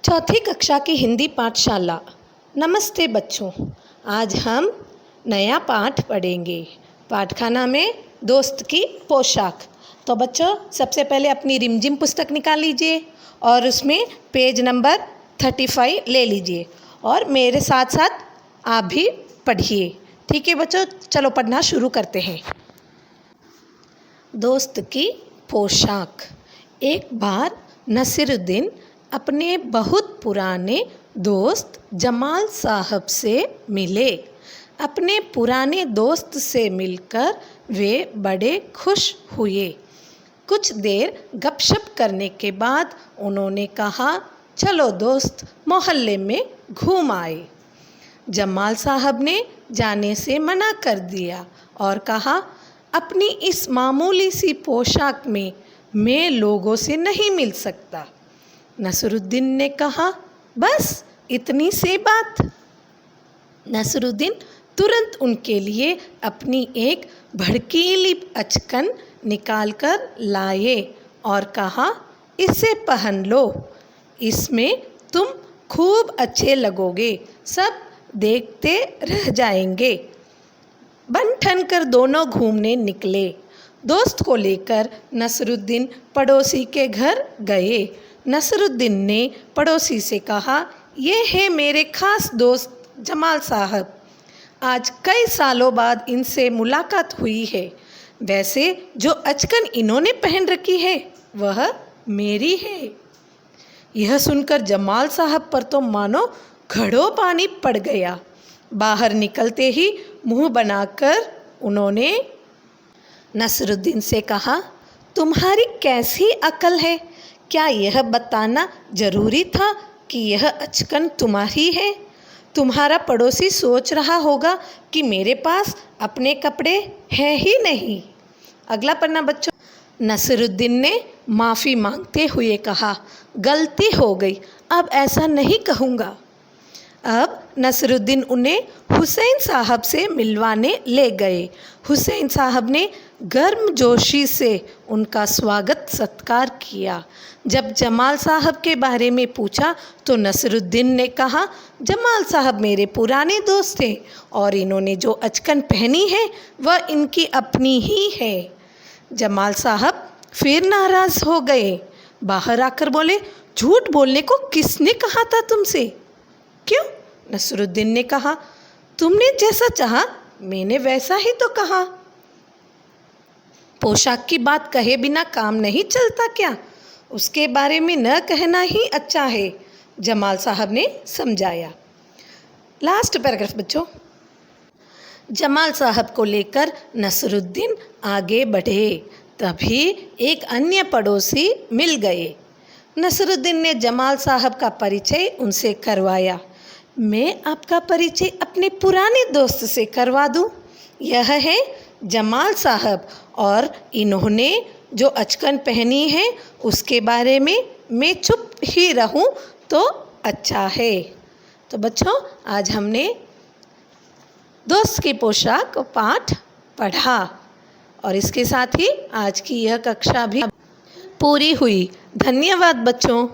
चौथी कक्षा की हिंदी पाठशाला। नमस्ते बच्चों, आज हम नया पाठ पढ़ेंगे। पाठ का नाम है दोस्त की पोशाक। तो बच्चों, सबसे पहले अपनी रिमझिम पुस्तक निकाल लीजिए और उसमें पेज नंबर 35 ले लीजिए और मेरे साथ साथ आप भी पढ़िए। ठीक है बच्चों, चलो पढ़ना शुरू करते हैं। दोस्त की पोशाक। एक बार नसीरुद्दीन अपने बहुत पुराने दोस्त जमाल साहब से मिले। अपने पुराने दोस्त से मिलकर वे बड़े खुश हुए। कुछ देर गपशप करने के बाद उन्होंने कहा, चलो दोस्त, मोहल्ले में घूम आए। जमाल साहब ने जाने से मना कर दिया और कहा, अपनी इस मामूली सी पोशाक में मैं लोगों से नहीं मिल सकता। नसरुद्दीन ने कहा, बस इतनी सी बात। नसरुद्दीन तुरंत उनके लिए अपनी एक भड़कीली अचकन निकालकर लाए और कहा, इसे पहन लो, इसमें तुम खूब अच्छे लगोगे, सब देखते रह जाएंगे। बन ठन कर दोनों घूमने निकले। दोस्त को लेकर नसरुद्दीन पड़ोसी के घर गए। नसरुद्दीन ने पड़ोसी से कहा, ये है मेरे ख़ास दोस्त जमाल साहब। आज कई सालों बाद इनसे मुलाकात हुई है। वैसे जो अचकन इन्होंने पहन रखी है वह मेरी है। यह सुनकर जमाल साहब पर तो मानो घड़ों पानी पड़ गया। बाहर निकलते ही मुंह बनाकर उन्होंने नसरुद्दीन से कहा, तुम्हारी कैसी अकल है? क्या यह बताना ज़रूरी था कि यह अचकन तुम्हारी है? तुम्हारा पड़ोसी सोच रहा होगा कि मेरे पास अपने कपड़े हैं ही नहीं। अगला पन्ना बच्चों। नसरुद्दीन ने माफ़ी मांगते हुए कहा, गलती हो गई, अब ऐसा नहीं कहूँगा। अब नसरुद्दीन उन्हें हुसैन साहब से मिलवाने ले गए। हुसैन साहब ने गर्मजोशी से उनका स्वागत सत्कार किया। जब जमाल साहब के बारे में पूछा तो नसरुद्दीन ने कहा, जमाल साहब मेरे पुराने दोस्त थे और इन्होंने जो अचकन पहनी है वह इनकी अपनी ही है। जमाल साहब फिर नाराज़ हो गए। बाहर आकर बोले, झूठ बोलने को किसने कहा था तुमसे? क्यों? नसरुद्दीन ने कहा, तुमने जैसा चाहा मैंने वैसा ही तो कहा। पोशाक की बात कहे बिना काम नहीं चलता क्या? उसके बारे में न कहना ही अच्छा है, जमाल साहब ने समझाया। लास्ट पैराग्राफ बच्चों। जमाल साहब को लेकर नसरुद्दीन आगे बढ़े। तभी एक अन्य पड़ोसी मिल गए। नसरुद्दीन ने जमाल साहब का परिचय उनसे करवाया। मैं आपका परिचय अपने पुराने दोस्त से करवा दूं। यह है जमाल साहब और इन्होंने जो अचकन पहनी है उसके बारे में मैं चुप ही रहूं तो अच्छा है। तो बच्चों, आज हमने दोस्त की पोशाक पाठ पढ़ा और इसके साथ ही आज की यह कक्षा भी पूरी हुई। धन्यवाद बच्चों।